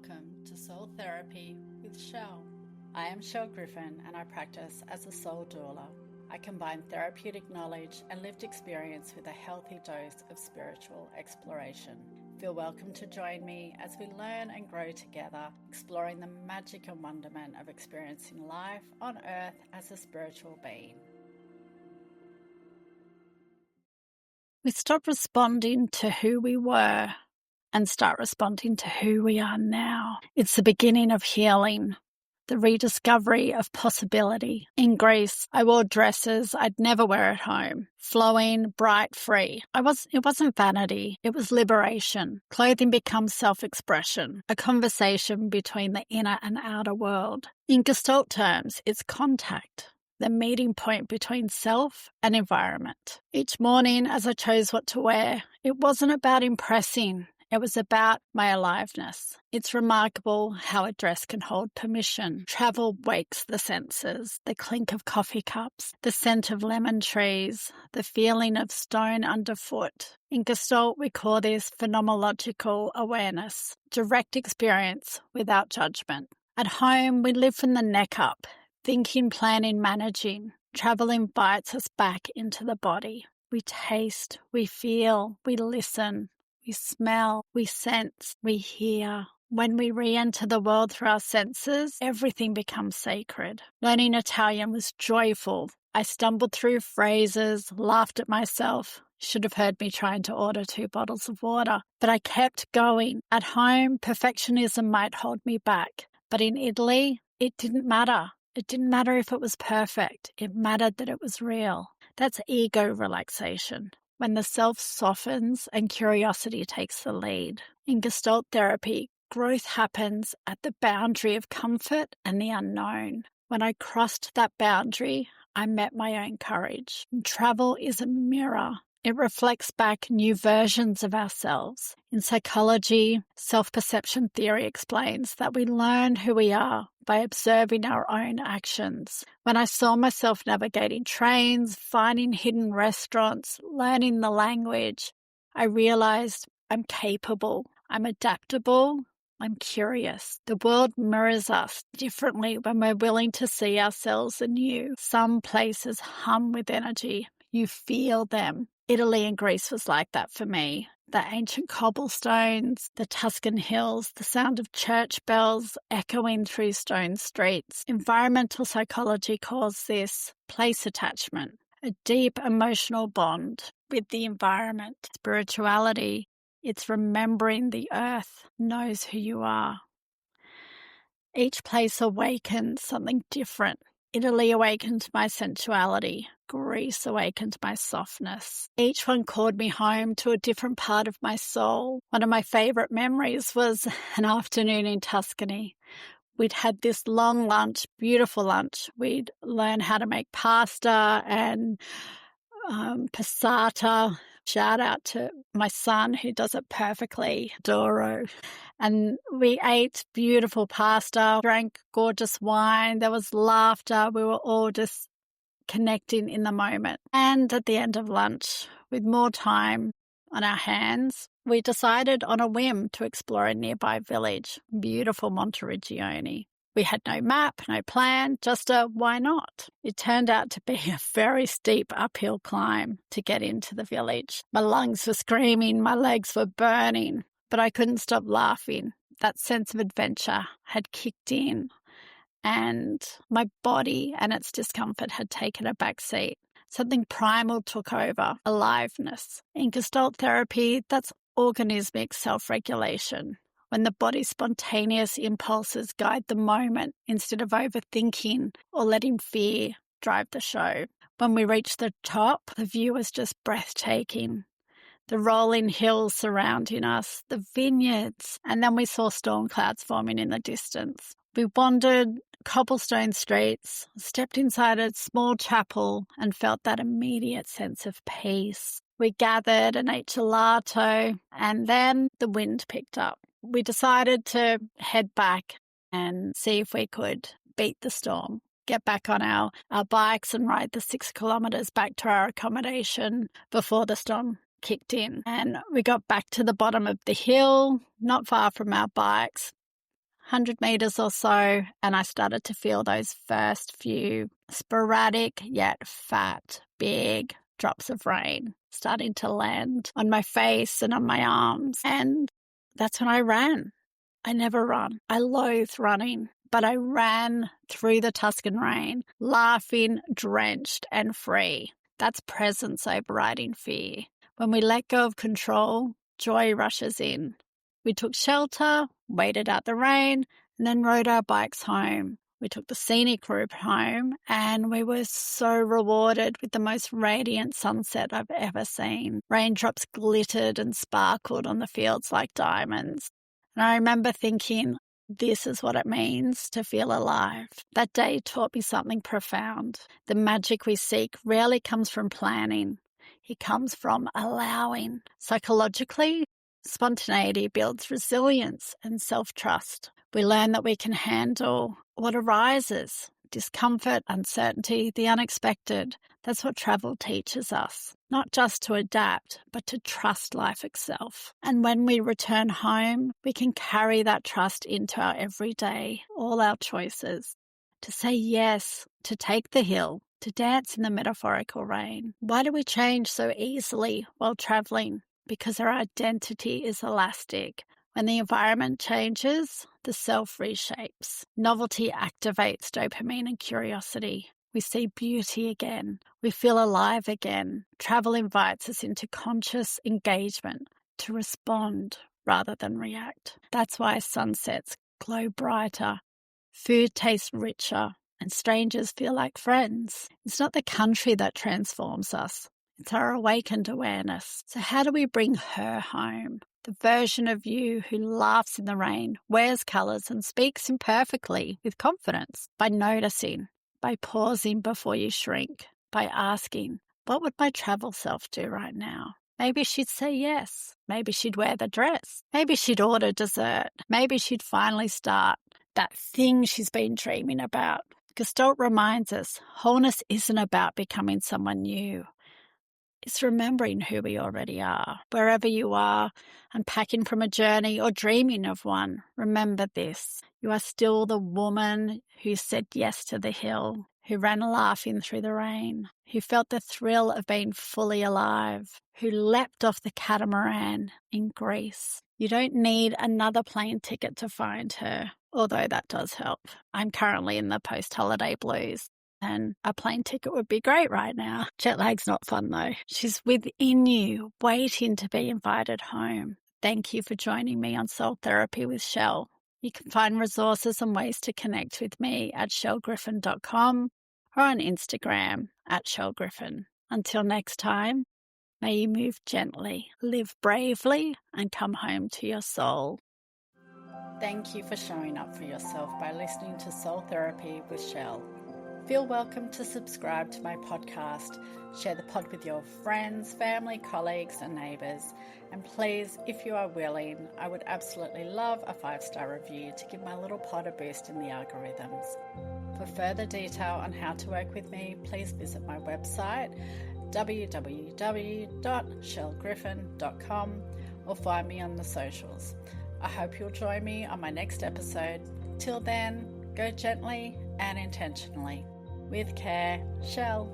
Welcome to Soul Therapy with Chelle. I am Chelle Griffin and I practice as a soul doula. I combine therapeutic knowledge and lived experience with a healthy dose of spiritual exploration. Feel welcome to join me as we learn and grow together, exploring the magic and wonderment of experiencing life on earth as a spiritual being. We stop responding to who we were and start responding to who we are now. It's the beginning of healing, the rediscovery of possibility. In Greece, I wore dresses I'd never wear at home, flowing, bright, free. It wasn't vanity, it was liberation. Clothing becomes self-expression, a conversation between the inner and outer world. In Gestalt terms, it's contact, the meeting point between self and environment. Each morning, as I chose what to wear, it wasn't about impressing. It was about my aliveness. It's remarkable how a dress can hold permission. Travel wakes the senses, the clink of coffee cups, the scent of lemon trees, the feeling of stone underfoot. In Gestalt, we call this phenomenological awareness, direct experience without judgment. At home, we live from the neck up, thinking, planning, managing. Travel invites us back into the body. We taste, we feel, we listen. We smell, we sense, we hear. When we re-enter the world through our senses, everything becomes sacred. Learning Italian was joyful. I stumbled through phrases, laughed at myself. Should have heard me trying to order 2 bottles of water. But I kept going. At home, perfectionism might hold me back. But in Italy, it didn't matter. It didn't matter if it was perfect. It mattered that it was real. That's ego relaxation, when the self softens and curiosity takes the lead. In Gestalt therapy, growth happens at the boundary of comfort and the unknown. When I crossed that boundary, I met my own courage. Travel is a mirror. It reflects back new versions of ourselves. In psychology, self-perception theory explains that we learn who we are by observing our own actions. When I saw myself navigating trains, finding hidden restaurants, learning the language, I realized I'm capable, I'm adaptable, I'm curious. The world mirrors us differently when we're willing to see ourselves anew. Some places hum with energy. You feel them. Italy and Greece was like that for me. The ancient cobblestones, the Tuscan hills, the sound of church bells echoing through stone streets. Environmental psychology calls this place attachment, a deep emotional bond with the environment. Spirituality, it's remembering the earth knows who you are. Each place awakens something different. Italy awakened my sensuality. Greece awakened my softness. Each one called me home to a different part of my soul. One of my favorite memories was an afternoon in Tuscany. We'd had this long lunch, beautiful lunch. We'd learned how to make pasta and passata. Shout out to my son who does it perfectly, Doro. And we ate beautiful pasta, drank gorgeous wine. There was laughter. We were all just connecting in the moment. And at the end of lunch, with more time on our hands, we decided on a whim to explore a nearby village, beautiful Monteriggioni. We had no map, no plan, just a why not? It turned out to be a very steep uphill climb to get into the village. My lungs were screaming, my legs were burning, but I couldn't stop laughing. That sense of adventure had kicked in, and my body and its discomfort had taken a back seat. Something primal took over, aliveness. In Gestalt therapy, that's organismic self-regulation, when the body's spontaneous impulses guide the moment instead of overthinking or letting fear drive the show. When we reached the top, the view was just breathtaking. The rolling hills surrounding us, the vineyards, and then we saw storm clouds forming in the distance. We wandered cobblestone streets, stepped inside a small chapel, and felt that immediate sense of peace. We gathered and ate gelato, and then the wind picked up. We decided to head back and see if we could beat the storm, get back on our bikes and ride the 6 kilometres back to our accommodation before the storm kicked in. And we got back to the bottom of the hill, not far from our bikes, 100 meters or so, and I started to feel those first few sporadic yet fat, big drops of rain starting to land on my face and on my arms. And that's when I ran. I never run. I loathe running, but I ran through the Tuscan rain, laughing, drenched and free. That's presence overriding fear. When we let go of control, joy rushes in. We took shelter, waited out the rain, and then rode our bikes home. We took the scenic route home, and we were so rewarded with the most radiant sunset I've ever seen. Raindrops glittered and sparkled on the fields like diamonds. And I remember thinking, this is what it means to feel alive. That day taught me something profound. The magic we seek rarely comes from planning. It comes from allowing. Psychologically, spontaneity builds resilience and self-trust. We learn that we can handle what arises, discomfort, uncertainty, the unexpected. That's what travel teaches us, not just to adapt, but to trust life itself. And when we return home, we can carry that trust into our everyday, all our choices, to say yes, to take the hill, to dance in the metaphorical rain. Why do we change so easily while traveling? Because our identity is elastic. When the environment changes, the self reshapes. Novelty activates dopamine and curiosity. We see beauty again. We feel alive again. Travel invites us into conscious engagement, to respond rather than react. That's why sunsets glow brighter, food tastes richer, and strangers feel like friends. It's not the country that transforms us. It's our awakened awareness. So how do we bring her home? The version of you who laughs in the rain, wears colours and speaks imperfectly with confidence. By noticing, by pausing before you shrink, by asking, what would my travel self do right now? Maybe she'd say yes. Maybe she'd wear the dress. Maybe she'd order dessert. Maybe she'd finally start that thing she's been dreaming about. Gestalt reminds us, wholeness isn't about becoming someone new. It's remembering who we already are. Wherever you are, unpacking from a journey or dreaming of one, remember this. You are still the woman who said yes to the hill, who ran laughing through the rain, who felt the thrill of being fully alive, who leapt off the catamaran in Greece. You don't need another plane ticket to find her, although that does help. I'm currently in the post-holiday blues. And a plane ticket would be great right now. Jet lag's not fun though. She's within you, waiting to be invited home. Thank you for joining me on Soul Therapy with Chelle. You can find resources and ways to connect with me at chellgriffin.com or on Instagram at chellgriffin. Until next time, may you move gently, live bravely, and come home to your soul. Thank you for showing up for yourself by listening to Soul Therapy with Chelle. Feel welcome to subscribe to my podcast, share the pod with your friends, family, colleagues and neighbours. And please, if you are willing, I would absolutely love a 5-star review to give my little pod a boost in the algorithms. For further detail on how to work with me, please visit my website, www.chellgriffin.com, or find me on the socials. I hope you'll join me on my next episode. Till then, go gently and intentionally. With care, Chelle.